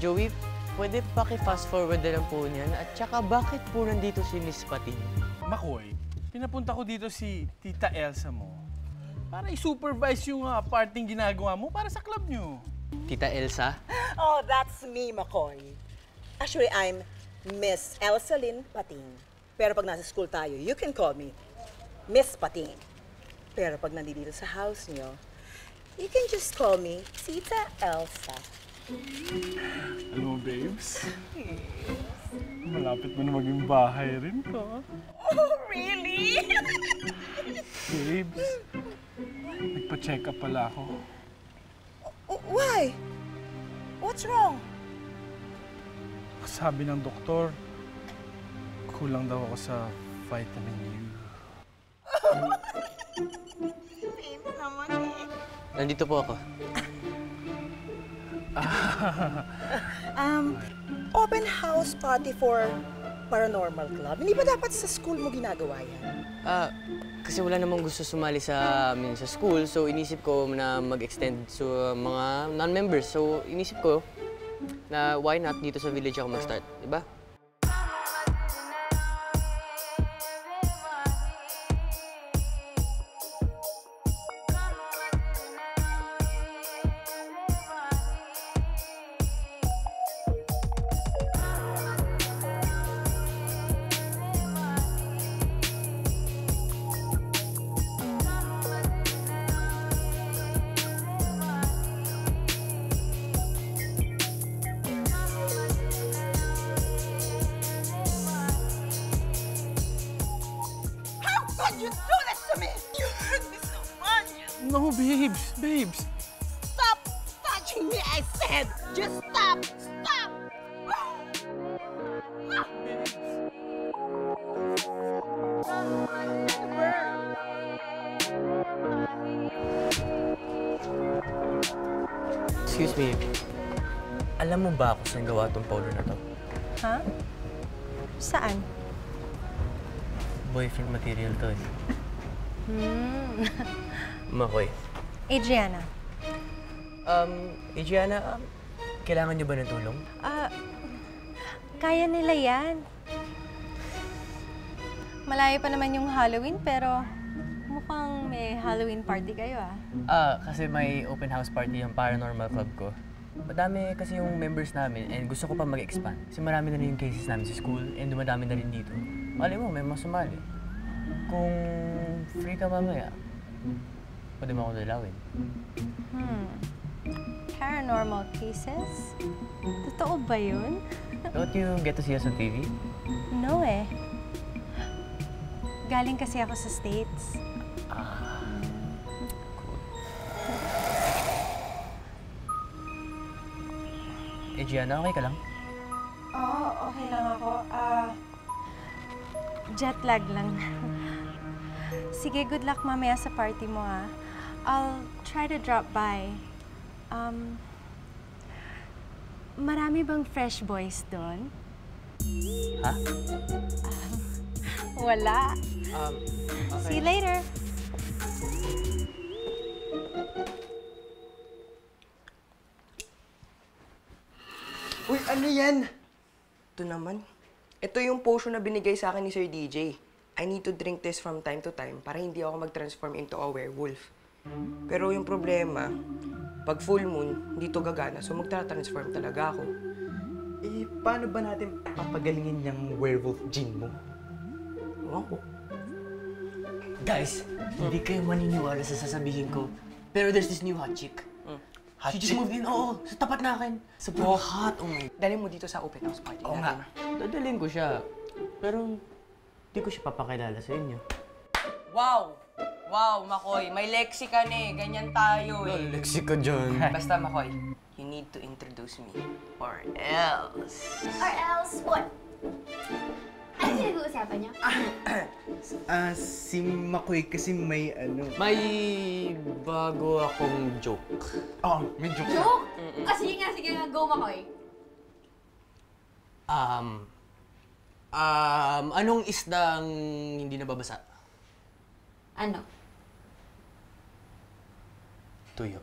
Joey, pwede paki-fast forward na lang po niyan. At saka bakit po nandito si Miss Pating? Makoy, pinapunta ko dito si Tita Elsa mo para i-supervise yung parting ginagawa mo para sa club nyo. Tita Elsa? Oh, that's me, Makoy. Actually, I'm Miss Elsa Lynn Pating. Pero pag nasa school tayo, you can call me Miss Pating. Pero pag nandito sa house nyo, you can just call me Tita Elsa. Hello, babes. Malapit mo na maging bahay rin to. Oh, really? Babes, nagpa-check up pala ako. Why? What's wrong? Sabi ng doktor, kulang daw ako sa vitamin U. Babe naman eh. Nandito po ako. Open house party for paranormal club. Hindi ba dapat sa school mo ginagawa yan? Kasi wala namang gusto sumali sa school, so inisip ko na mag-extend sa mga non-members. So inisip ko na why not dito sa village ako mag-start, di ba? You do this to me! You hurt me so much! No, babes, babes. Stop touching me, I said! Just stop! Stop! Excuse me, alam mo ba ako saan gawa tong powder na to? Ha? Saan? Boyfriend material to eh. Makoy. Adriana. Adriana, kailangan niyo ba ng tulong? Kaya nila yan. Malayo pa naman yung Halloween, pero mukhang may Halloween party kayo, Kasi may open house party yung paranormal club ko. Madami kasi yung members namin and gusto ko pa mag-expand. Kasi marami na rin yung cases namin sa school and dumadami na rin dito. Malay mo, may masumali. Kung free ka mamaya, pwede mo ako dalawin. Paranormal cases? Totoo ba yun? Don't you get to see us on TV? No eh. Galing kasi ako sa States. Cool. Gianna, okay ka lang? Oo, okay lang ako. Jet lag lang. Sige, good luck mamaya sa party mo, I'll try to drop by. Marami bang fresh boys doon? Ha? Wala. Okay. See you later. Uy, ano yan? Ito naman. Ito yung potion na binigay sa akin ni Sir DJ. I need to drink this from time to time para hindi ako mag-transform into a werewolf. Pero yung problema, pag full moon, hindi to gagana, so magta-transform talaga ako. Eh, paano ba natin papagalingin yung werewolf gene mo? Ewan ko. Guys, hindi kayo maniniwala sa sasabihin ko. Pero there's this new hot chick. She just moved in, sa tapat na akin. Sobrang hot, oh my. Dalhin mo dito sa open house party Oo nga. Dadalhin ko siya. Pero hindi ko siya papakilala sa inyo. Wow! Wow, Makoy, may lexican eh. Ganyan tayo eh. Lexi ka dyan. Basta, Makoy, you need to introduce me. Or else. Or else what? Ano pinag-uusapan niyo? Si Makoy kasi may ano... May bago akong joke. May joke. Joke? Sige nga, go Makoy. Anong isdang hindi nababasa? Ano? Tuyo.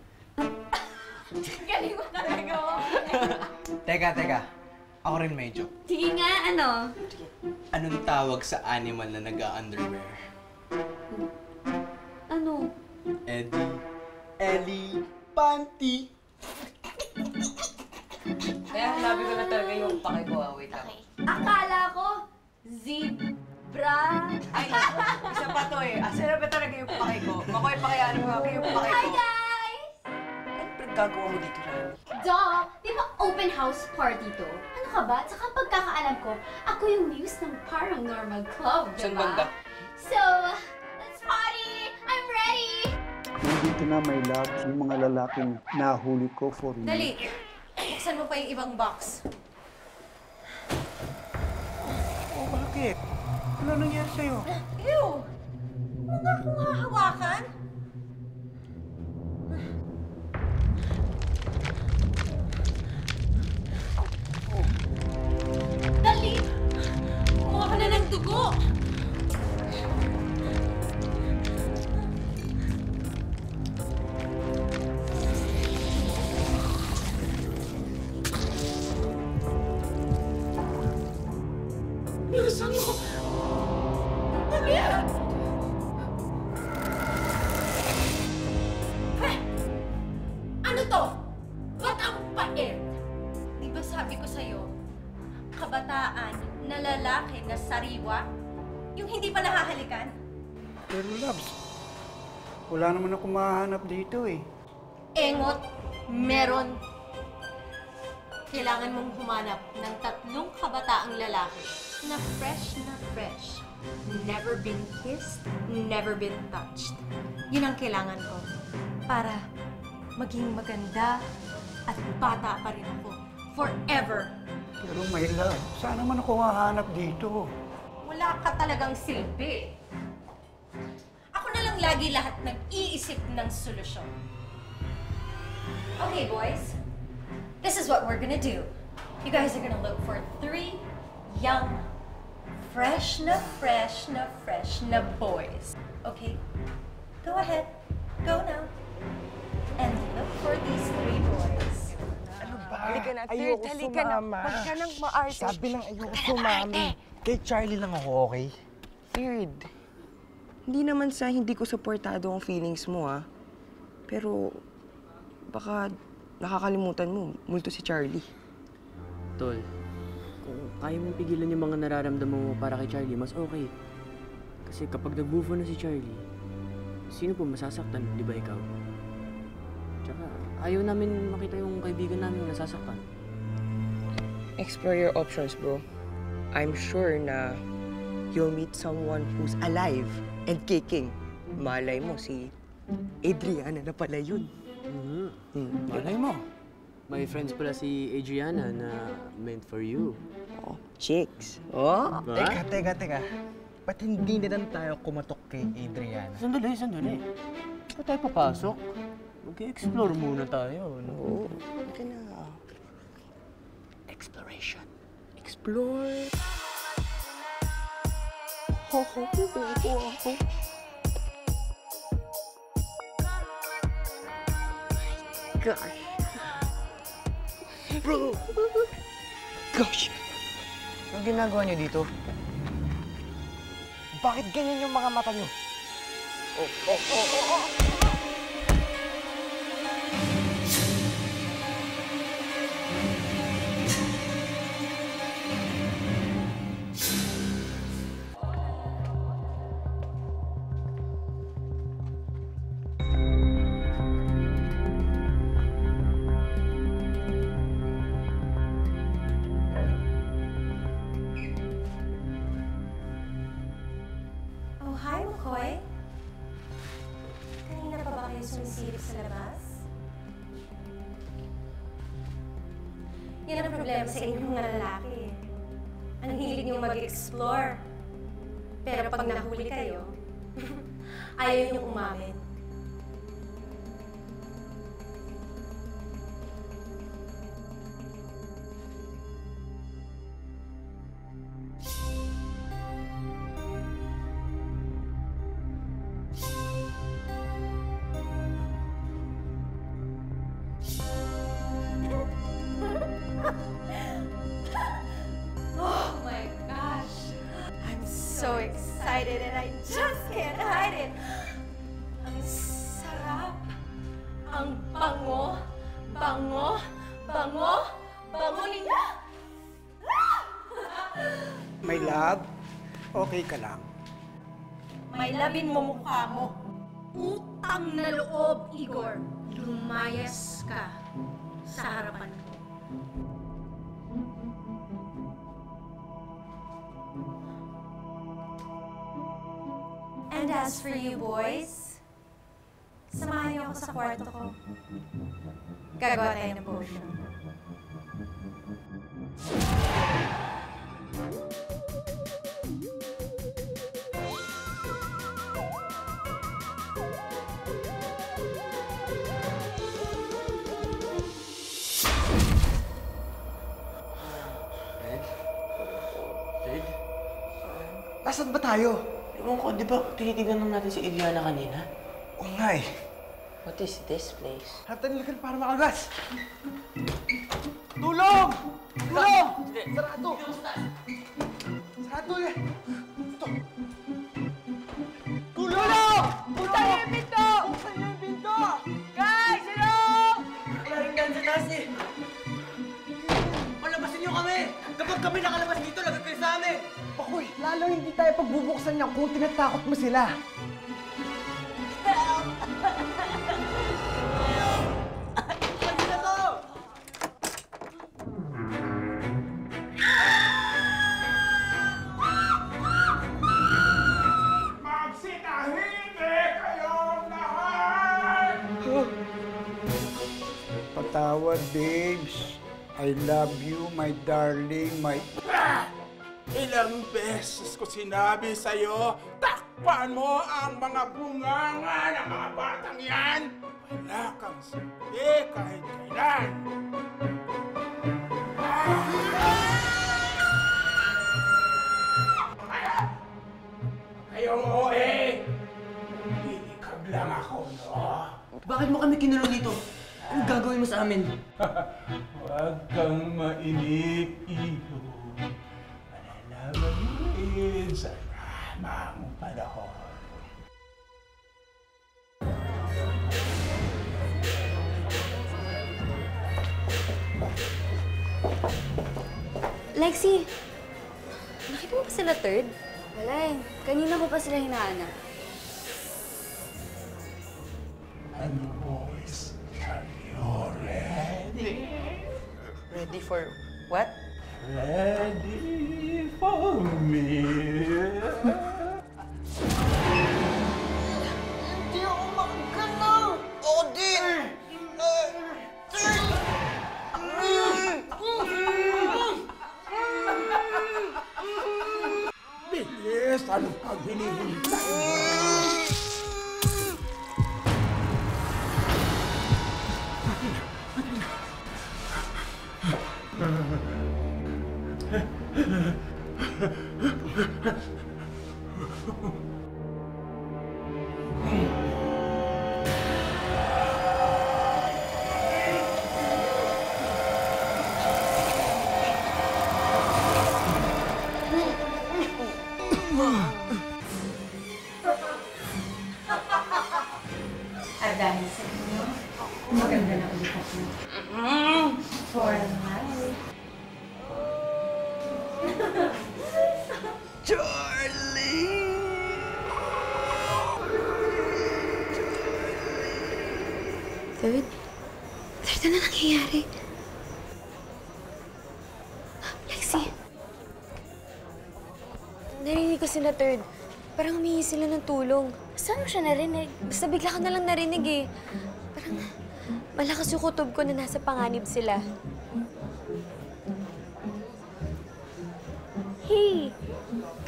Galing mo talaga, Makoy. Teka. Ako rin medyo. Sige nga, ano? Anong tawag sa animal na nag-underwear? Ano? Ellie Panty. Kaya sabi ko na talaga yung pake ko, wait lang. Akala ko, zebra. Ay, isa pa to eh. Asa na ba talaga yung pake ko? Makoy, pakiyari mo ako yung pake Hi, ko. guys! Ano pinagagawa mo dito, Rani? Duh! Di ba open house party to? Ano ka ba? Tsaka pagkakaalam ko, ako yung muse ng Paranormal Club, di Saan ba? banda? So, let's party! I'm ready! Nandito na, my love, yung mga lalaking nahuli ko for you. Dali! Buksan mo pa yung ibang box. Oh, bakit? Ano nangyari sa'yo? Ew! Huwag nga akong hahawakan. Dali! Kumuha ka na ng dugo! Bilisan mo! Dali! Ano to? Ba't ang pait? Di ba sabi ko sa'yo, kabataan na lalaki na sariwa, yung hindi pa nahahalikan? Pero loves, wala naman ako mahanap dito eh. Engot, meron. Kailangan mong humanap ng 3 kabataang lalaki na fresh. Never been kissed, never been touched. Yun ang kailangan ko para maging maganda at bata pa rin ako. Forever. Pero my love, saan naman ako hahanap dito? Wala ka talagang silbi. Ako na lang lagi lahat nag-iisip ng solusyon. Okay, boys. This is what we're gonna do. You guys are gonna look for 3 young, fresh na boys. Okay? Go ahead. Go now. And look for these 3 boys. Halika na, third, halika na. Huwag ka nang maarte. Sabi lang ayoko sumami. Kay Charlie lang ako, okay? Third, hindi naman sa hindi ko supportado ang feelings mo, ah. Pero, baka nakakalimutan mo, multo si Charlie. Tol, kung kaya mong pigilan yung mga nararamdaman mo para kay Charlie, mas okay. Kasi kapag nag-move on na si Charlie, sino po masasaktan, di ba ikaw? Tsaka, ayaw namin makita yung kaibigan namin nasasaktan. Explore your options, bro. I'm sure na you'll meet someone who's alive and kicking. Malay mo, si Adriana na pala yun. Malay mo. May friends pala si Adriana na meant for you. Oh, chicks. Oh, Teka. Ba't hindi na lang tayo kumatok kay Adriana? Sandali. Ba't tayo papasok? Mag-explore muna tayo, no? Oo. Halika na. Exploration. Explore. Gosh. Bro. Gosh. Anong ginagawa niyo dito? Bakit ganyan yung mga mata nyo? Oh, hi, McCoy. Kanina pa ba kayo sumisilip sa labas? Yan ang problema sa inyong mga lalaki. Ang hilig niyong mag-explore. Pero pag nahuli kayo, ayaw niyong umamin. bango, bango, bango, bango ninyo! My love, okay ka lang? May labin mo mukha mo. Utang na loob, Igor. Lumayas ka sa harapan ko. And as for you boys, samahan niyo ako sa kwarto ko. Gagawa tayo ng potion. Nasaan ba tayo? Ewan ko, di ba tinitignan naman natin si Iliana kanina? Oo nga eh. What is this place? Hanap tayo nilagyan para makalabas. Tulong! Tulong! Sarado! Sarado yan! Ito! Tulong! Buksan niyo yung pinto! Buksan niyo yung pinto! Guys! Hello! Wala rin dyan sa taas eh! Palabasin niyo kami! Kapag kami nakalabas dito, lagat kayo sa amin! Bakoy, lalo hindi tayo pagbubuksan niya kung tinatakot mo sila. Patawad, babes. I love you, my darling, my... Ilang beses ko sinabi sa'yo, takpan mo ang mga bunganga ng mga batang yan! Wala kang sabi kahit kailan! Kayong OA! Iikag lang ako, no? Bakit mo kami kinulong dito? Anong gagawin mo sa amin? Huwag kang mainip, Iho. Malalaman mo rin sa tamang panahon. Lexi, nakita mo pa sila third? Wala eh. Kanina ko pa sila hinahanap. And boys, are you ready? Ready for what? Ready for me? Hindi ako makagalaw! Ako din! Bilis! Ano pang hinihintay mo? At dahil sa inyo, maganda na ulit ako. For life. Third? Third, ano nangyayari? Lexi! Narinig ko sila, Third. Parang humingi sila ng tulong. Saan mo siya narinig? Basta bigla ko na lang narinig eh. Parang malakas yung kutob ko na nasa panganib sila. Hey!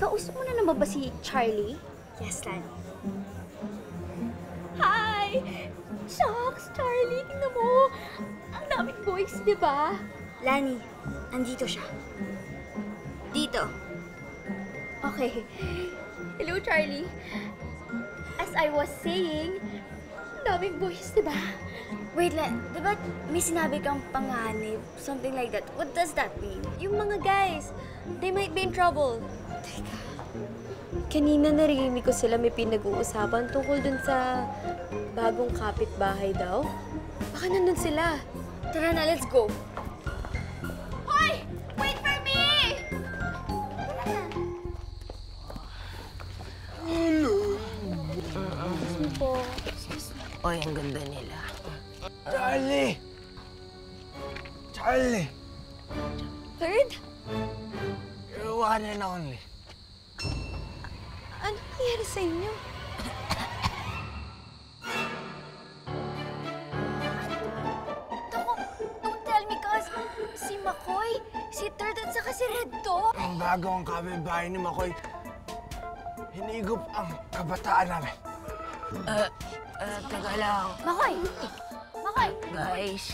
Kausap mo na naman ba si Charlie? Yes, Lani. Hi! Shucks, Charlie! Tingnan mo! Ang daming boys, di ba? Lani, andito siya. Dito. Okay. Hello, Charlie. As I was saying, ang daming boys, di ba? Wait, di ba may sinabi kang panganib? Something like that. What does that mean? Yung mga guys, they might be in trouble. Teka. Kanina narinig ko sila may pinag-uusapan tungkol dun sa bagong kapitbahay daw. Baka nandun sila. Tara na, let's go. Hoy! Wait for me! Excuse me po. Oy, ang ganda nila. Charlie! Charlie! Third? You're one and only. Ano nangyari sa inyo? Don't tell me, cuz si McCoy, si Third at saka si Red to. Ang gagawang kapitbahay ni Makoy, hinigop ang kabataan namin. Teka lang. McCoy! McCoy! Guys.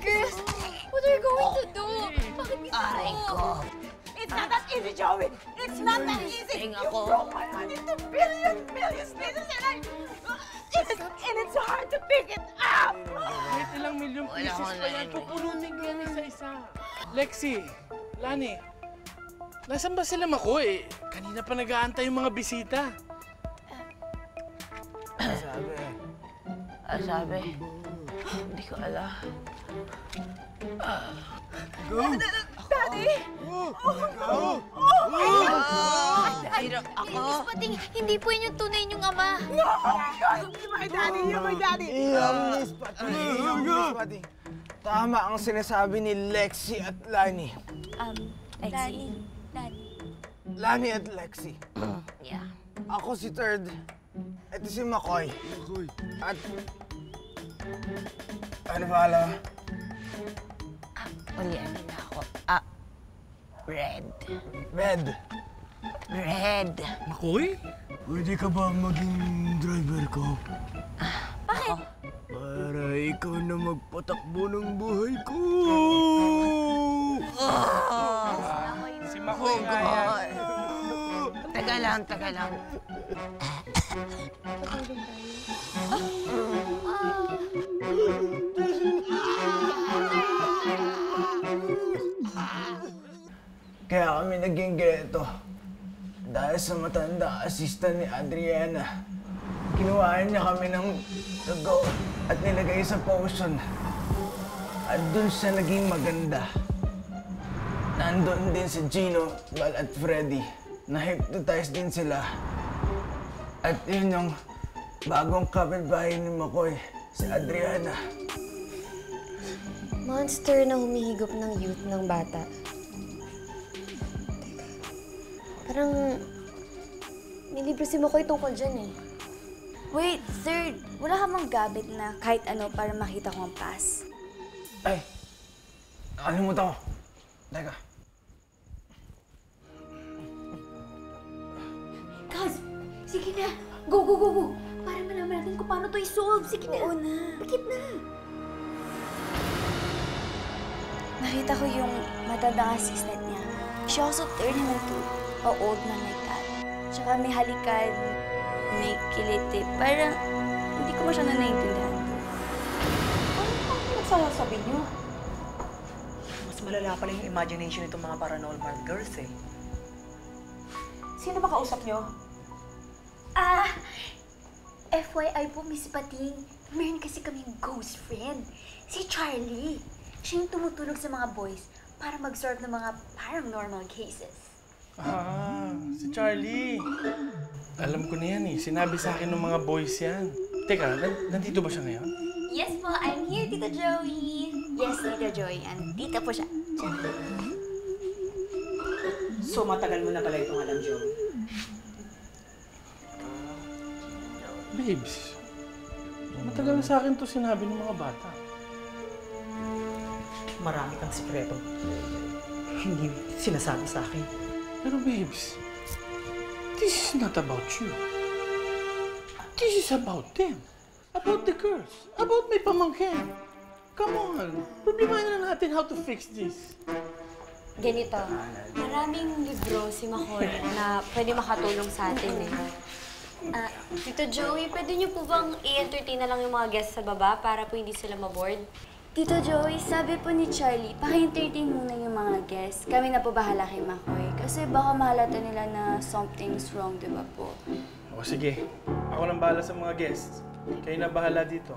Girls, what are you going to do? Bakit Aray ko. It's not that easy, Joey. It's not that easy. Gising You ako. broke my heart into billions pieces, and it's hard to pick it up. Kahit ilang milyong Wala pieces ko pa yan, narinig. pupulutin ko yan isa-isa. Lexi, Lani, nasan ba sila Makoy? Kanina pa nag-aantay yung mga bisita. Sabi. Hindi ko alam. Daddy! Hirap ako. Miss Pating, hindi po yun yung tunay niyong ama. You're my daddy! You're my daddy! Miss Pati. Tama ang sinasabi ni Lexi at Lani. Daddy. Lani at Lexi. Yeah. Ako si Third. Ito si Makoy. At... Ano ba alam? Ulian na ako. Red. Red. Makoy? Pwede ka ba maging driver ko? Bakit? Para ikaw na magpatakbo ng buhay ko. Si Makoy nga yan. Teka lang. Kaya kami naging ganito. Dahil sa matanda assistant ni Adriana. Kinuhaan niya kami ng dugo at nilagay sa potion. At dun siya naging maganda. Nandun din si Gino, Val at Freddy. Na-hypnotize din sila. At yun yung bagong kapitbahay ni Makoy, si Adriana. Monster na humihigop ng youth ng bata. Parang may libro si Makoy tungkol dyan eh. Wait, Third, wala ka mang gamit na kahit ano para makita ko ang pass? Ay! Nakalimutan ko. Teka. Kaz, sige na. Go! Para malaman natin kung paano to i-solve. Sige na. Oo na. Bakit na? Nakita ko yung matandang assistant niya. She also turned him into an old man like that. Tsaka may halikan, may kiliti. Parang hindi ko masyado naiintindihan. Ano nagsasabi niyo? Mas malala pala yung imagination nitong mga paranormal girls eh. Sino ba kausap niyo? FYI po, Miss Pating, meron kasi kaming ghost friend, si Charlie. Siya yung tumutulog sa mga boys para mag-solve ng mga paranormal cases. Si Charlie. Alam ko na yan eh. Sinabi sa akin ng mga boys yan. Teka, nandito ba siya ngayon? Yes po, I'm here, Tita Joey. Yes, Tita Joey. Andito po siya. So matagal mo na pala itong alam, Joey. Babes, matagal na sa akin to sinabi ng mga bata. Marami kang sikreto. Hindi sinasabi sa akin. Pero babes, this is not about you. This is about them. About the girls. About may pamangkin. Come on, problemahin na natin how to fix this. Ganito, maraming libro si Makoy na pwede makatulong sa atin eh. Tito Joey, pwede niyo po bang i-entertain na lang yung mga guests sa baba para po hindi sila maboard? Tito Joey, sabi po ni Charlie, paki-entertain muna yung mga guests. Kami na po bahala kay Makoy. Kasi baka mahalata nila na something's wrong, di ba po? O sige, ako nang bahala sa mga guests. Kayo na bahala dito.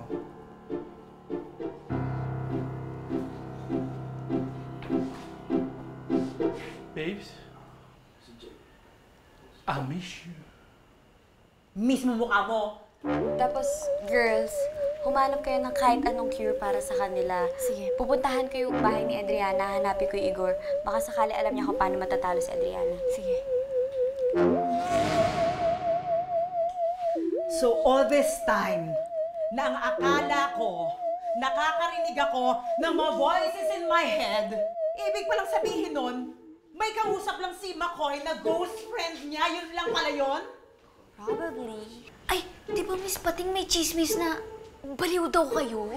Babes? I miss you. Mismo mukha mo. Tapos, girls, humanap kayo ng kahit anong cure para sa kanila. Sige, pupuntahan ko yung bahay ni Adriana, hanapin ko yung Igor. Baka sakali alam niya kung paano matatalo si Adriana. Sige. So all this time, na ang akala ko, nakakarinig ako ng mga voices in my head, ibig palang sabihin nun, may kausap lang si McCoy na ghost friend niya, yun lang pala yun? Probably. Ay, di ba Miss Pating may chismis na baliw daw kayo?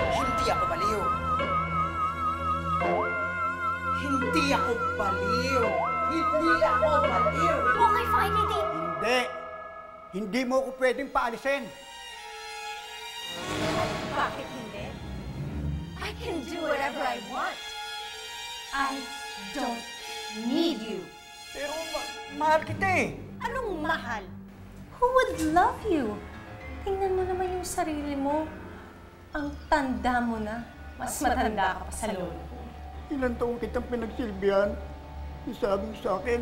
Hindi ako baliw. Hindi ako baliw. Hindi ako baliw. Okay, fine, hindi. Hindi. Hindi mo ko pwedeng paalisin. Bakit hindi? I can do whatever I want. I don't need you. Pero mahal kita eh. Anong mahal? Who would love you? Tingnan mo naman yung sarili mo. Ang tanda mo na. Mas matanda ka pa sa lolo ko. Ilang taong kitang pinagsilbihan. Sabi mo sa akin,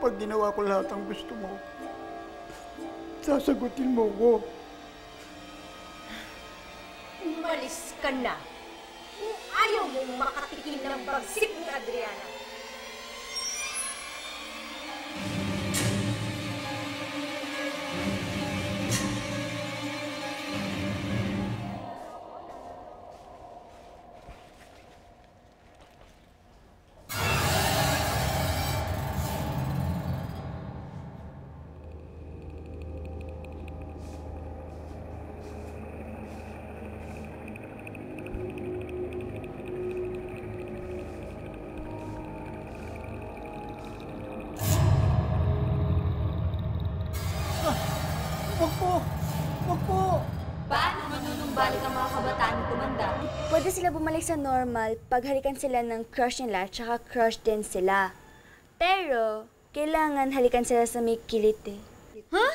pag ginawa ko lahat ang gusto mo, sasagutin mo ko. Umalis ka na. Kung ayaw mong makatikim ng bagsik ni Adriana. Wag po! Wag po! Paano manunumbalik ang mga kabataan na tumanda? Pwede sila bumalik sa normal pag halikan sila ng crush nila, tsaka crush din sila. Pero, kailangan halikan sila sa may kiliti. Huh?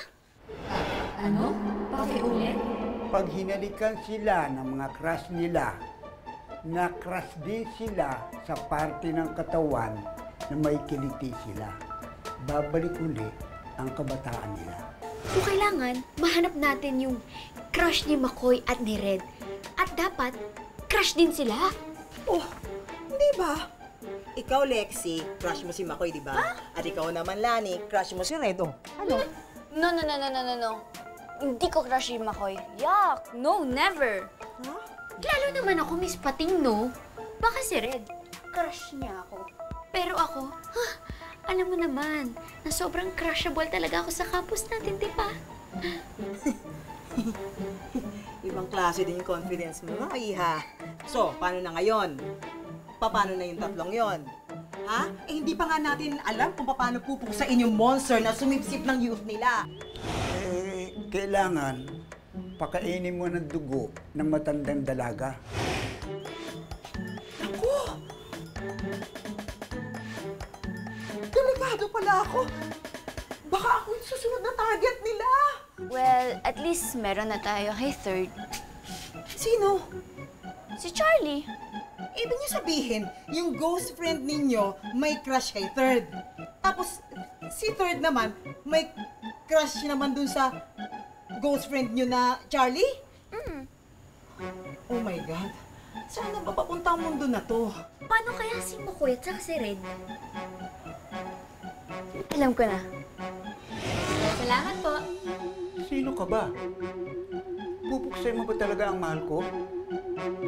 Ano? Pakiulit? Pag hinalikan sila ng mga crush nila, na-crush din sila sa parte ng katawan na may kiliti sila. Babalik uli ang kabataan nila. So, kailangan mahanap natin yung crush ni McCoy at ni Red. At dapat, crush din sila. Oh, di ba? Ikaw, Lexi, crush mo si McCoy, di ba? At ikaw naman, Lani, crush mo si Red, oh. Ano? No. Hindi ko crush si McCoy. Yuck! No, never! Huh? Lalo naman ako, Miss Pating, no? Baka si Red. Crush niya ako. Pero ako, alam mo naman, na sobrang crushable talaga ako sa campus natin, di ba? Ibang klase din yung confidence mo, Iha. So, paano na ngayon? Paano na yung tatlong yon? Ha? Eh, hindi pa nga natin alam kung paano pupusain yung monster na sumipsip ng youth nila. Eh, kailangan pakainin mo ng dugo ng matandang dalaga. Ako! Delikado pala ako. Baka ako yung susunod na target nila. Well, at least meron na tayo kay Third. Sino? Si Charlie. Ibig niyo sabihin, yung ghost friend ninyo may crush kay Third. Tapos, si Third naman, may crush naman dun sa ghost friend niyo na Charlie? Oh my God. Saan na ba papunta ang mundo na to? Paano kaya si McCoy at saka si Red? Alam ko na. Salamat po. Sino ka ba? Pupuksay mo ba talaga ang mahal ko?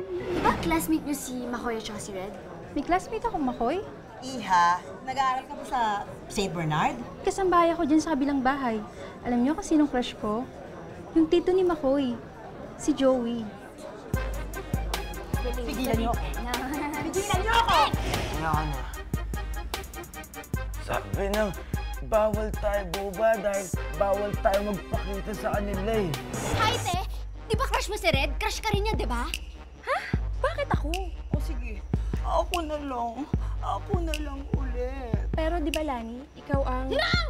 Diba classmate niyo si McCoy at saka si Red? May classmate ako, Makoy. Iha, nag-aaral ka ba sa St. Bernard? Kasambahay ako dyan sa kabilang bahay. Alam niyo kung sinong crush ko? Yung tito ni Makoy. Si Joey. Pigilan niyo ako. Pigilan niyo ako! Ano? Sabi ng bawal tayo boba dahil bawal tayo magpakita sa kanila eh. Hi, te! Di ba crush mo si Red? Crush ka rin niya, di ba? Ha? Bakit ako? O sige, ako na lang. Ako na lang ulit. Pero di ba, Lani, ikaw ang... Sinang!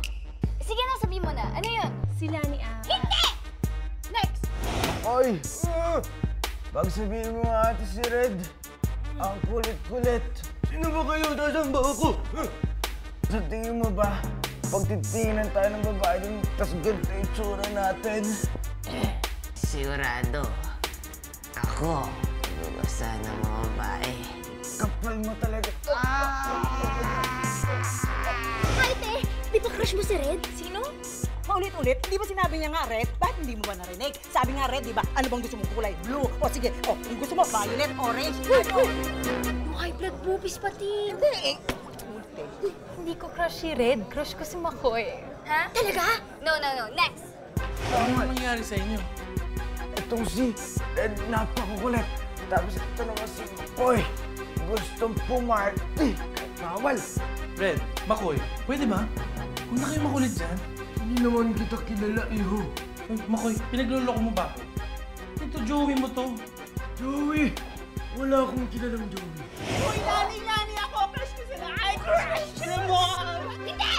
Sige na, sabihin mo na. Ano yun? Sila ni A. Hindi! Next! Oy! Pagsabihin mo nga ate si Red. Ang kulit-kulit. Sino ba kayo? Nasaan ba ako? Sa tingin mo ba, pagtitingnan tayo ng babae dun, tas ganito yung tsura natin? Sigurado. Ako, babasa ng mga babae. Kapal mo talaga. Ate, di ba crush mo si Red? Sino? Paulit-ulit, hindi ba sinabi niya nga red? Bakit hindi mo ba narinig? Sabi nga red, di ba? Ano bang gusto mong kulay? Blue. O sige, kung gusto mo, violet, orange, ano? Yung high blood boobies pati. Hindi, Hindi ko crush si Red. Crush ko si Makoy. Ha? Talaga? No. Next! Ano nangyari sa inyo? Itong si Red napakakulit. Tapos ito naman si Makoy. Gustong pumarty. Bawal. Red, Makoy, pwede ba? Huwag na kayo makulit dyan. Hindi naman kita kilala, iho. Uy, Makoy, pinagluloko mo ba? Ito, Joey mo to. Joey! Wala akong kilalang Joey. Uy, Lani, ako, crush ko sila. I crush mo! Hindi!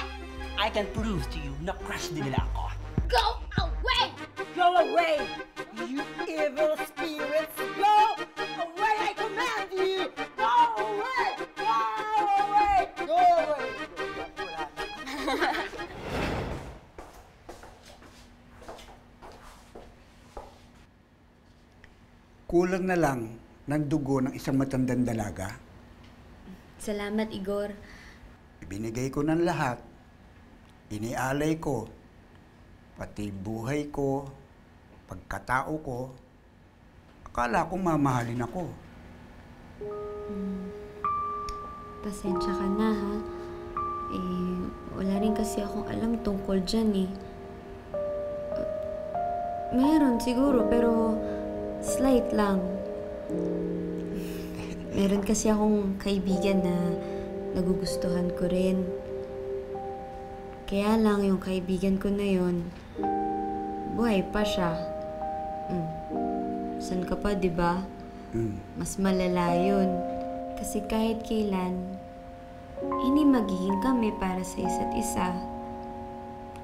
I can prove to you na crush din nila ako. Go away! Go away! You evil spirits! Go away! I command you! Go away! Go away! Go away! Kulang na lang ng dugo ng isang matandang dalaga. Salamat, Igor. Binigay ko ng lahat. Inialay ko. Pati buhay ko, pagkatao ko. Akala kong mamahalin ako. Pasensya ka na, ha? Wala rin kasi akong alam tungkol dyan, eh. Meron siguro, pero slight lang. Meron kasi akong kaibigan na nagugustuhan ko rin. Kaya lang yung kaibigan ko na yun, buhay pa siya. San ka pa, di ba? Mas malala yun. Kasi kahit kailan, hindi magiging kami para sa isa't isa.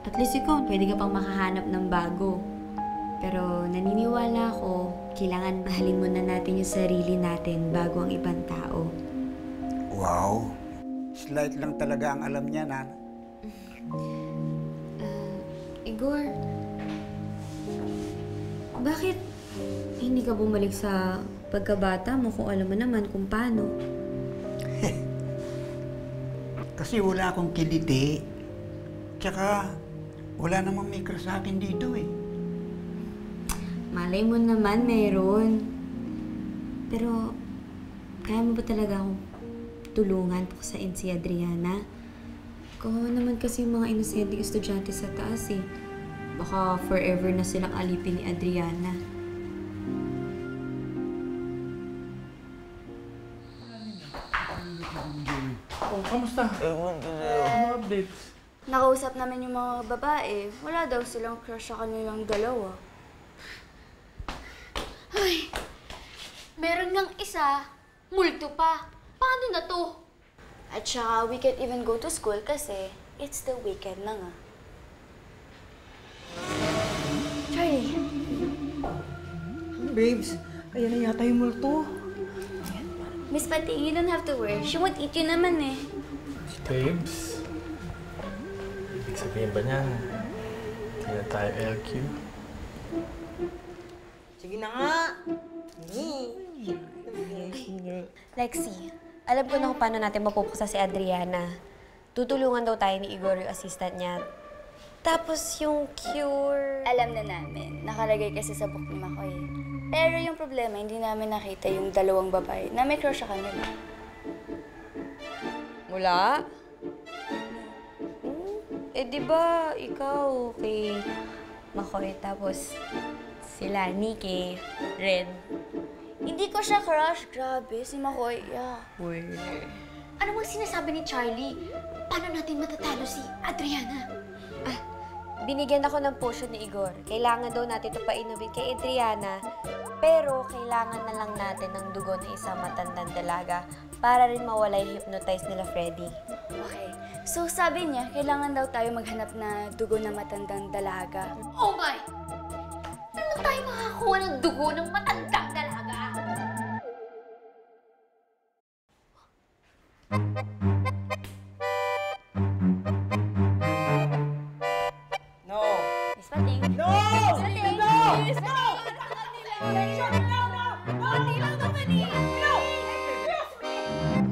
At least ikaw, pwede ka pang makahanap ng bago. Pero naniniwala ako, kailangan mahalin muna natin yung sarili natin bago ang ibang tao. Wow! Slight lang talaga ang alam niya, Nana. Igor, bakit hindi ka bumalik sa pagkabata mo kung alam mo naman kung paano? Kasi wala akong kiliti. Tsaka, wala namang may crush sa akin dito eh. Malay mo naman, meron. Pero, kaya mo ba talaga akong tulungan paksain si Adriana? Kawawa naman kasi yung mga inosenteng estudyante sa taas eh. Baka forever na silang alipin ni Adriana. Oh, kamusta? Ewan ko sa'yo. Ano updates? Nakausap namin yung mga babae. Wala daw silang crush sa kanilang dalawa. Ay, meron ngang isa, multo pa. Paano na to? At saka, we can't even go to school kasi it's the weekend na nga. Charlie. Babes, ayan na yata yung multo. Miss Pating, you don't have to worry. She won't eat you naman eh. Babes? Ibig sabihin ba niya, hindi na tayo LQ? Sige na nga. Lexi, alam ko na kung paano natin mapupuksa si Adriana. Tutulungan daw tayo ni Igor, yung assistant niya. Tapos yung cure... Alam na namin. Nakalagay kasi sa book ni Makoy. Pero yung problema, hindi namin nakita yung dalawang babae na may crush sa kanila. Wala? Di ba ikaw kay Makoy, tapos sila ni kay Red? Hindi ko siya crush. Grabe, si Makoy. Yeah. Ano bang sinasabi ni Charlie? Paano natin matatalo si Adriana? Binigyan ako ng potion ni Igor. Kailangan daw natin ito painumin kay Adriana. Pero kailangan na lang natin ng dugo ng isang matandang dalaga para rin mawala yung hypnotize nila Freddy. Okay. So sabi niya, kailangan daw tayo maghanap na dugo na matandang dalaga. Oh my! Saan tayo makakakuha ng dugo ng matandang dalaga? No! Miss Pating? No! Miss Pating? No! Miss No!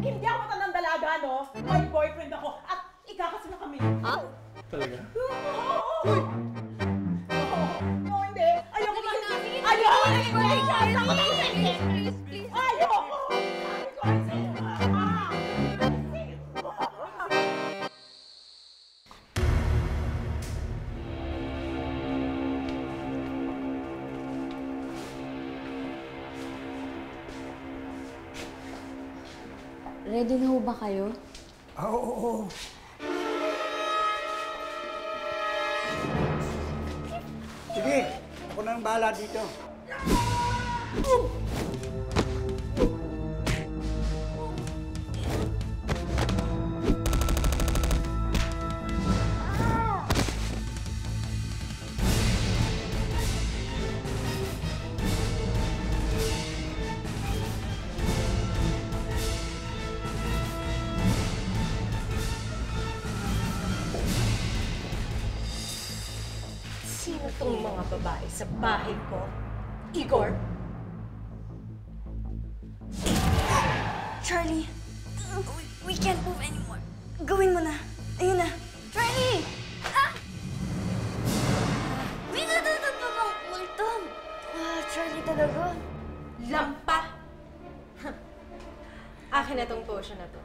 Hindi ako matandang dalaga, no? May boyfriend ako at ikakasal na kami. Ha? Talaga? Oo! No, hindi. Ayoko na. Ayoko na. Please, please. Ayoko! Sabi ko sa'yo, Ready na ho ba kayo? Oo. Sige, ako na ang bahala dito. Sino tong mga babae sa bahay ko? Igor? Charlie, we can't move anymore. Gawin mo na. Ayun na. Charlie! Ah! May natutog pa bang multo? Charlie talaga. Lampa! Akin na tong potion na to.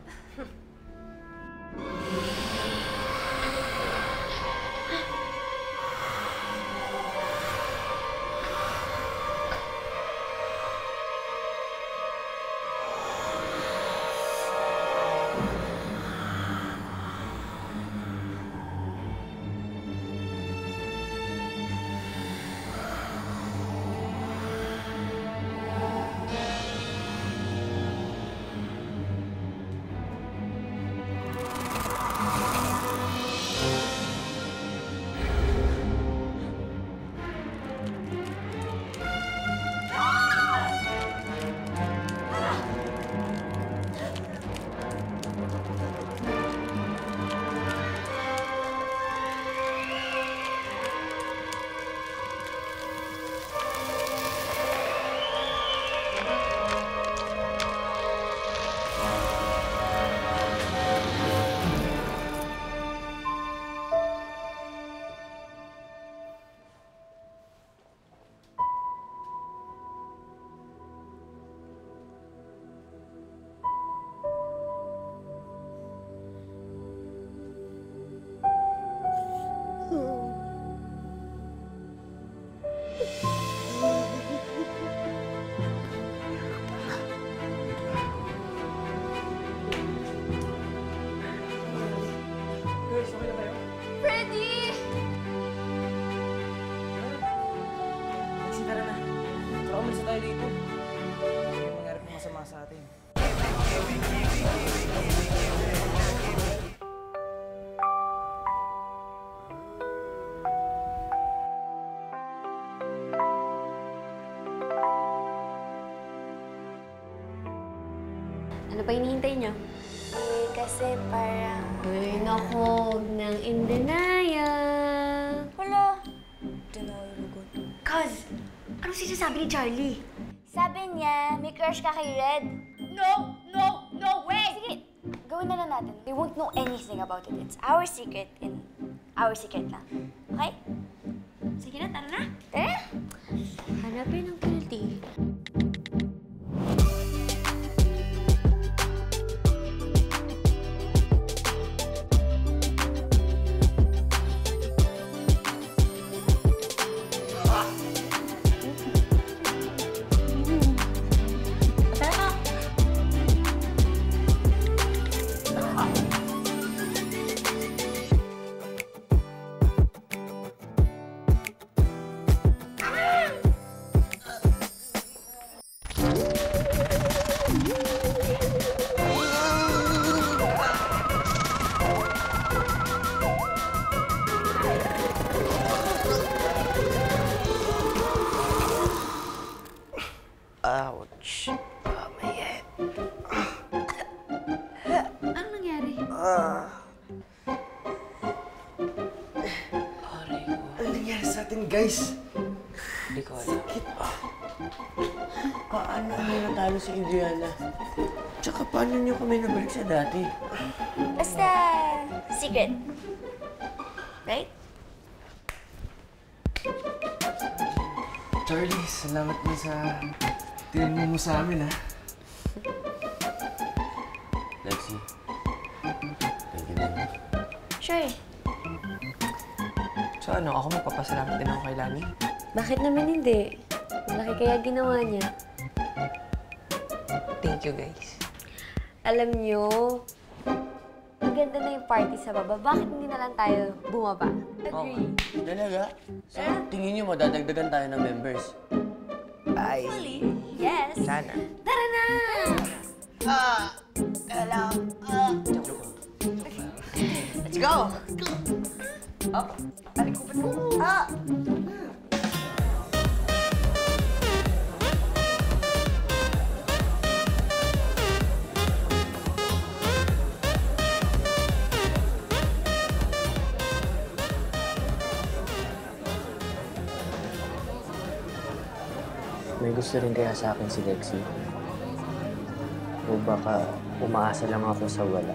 tayo dito. May mangyari pong masama sa atin. Ano pa hinihintay niyo? Eh, kasi parang... Ay, naku, huwag nang in denial. Wala. Denial agad. Cuz, anong sinasabi ni Charlie? Sabi niya, may crush ka kay Red. No! No! No way! Sige, gawin na lang natin. We won't know anything about it. It's our secret and our secret lang. Okay? Sige na, tara na. Tara! Hanapin ang guilty. guys. Hindi ko alam. Paano kami natalo si Adriana? Tsaka paano niyo kami nabalik sa dati? Basta, secret. Right? Charlie, salamat mo sa tinanong mo sa amin, ha? Lexie, thank you din. Sure. So ano, ako magpapasalamat din ako kay Lani. Bakit naman hindi? Malaki kaya ginawa niya. Thank you, guys. Alam niyo, maganda na yung party sa baba. Bakit hindi na lang tayo bumaba? Agree. Talaga? So, tingin niyo madadagdagan tayo ng members? Bye. Yes. Sana. Tara na! Let's go! Oh, palikupin mo. May gusto rin kaya sa akin si Lexie. O baka umaasa lang ako sa wala.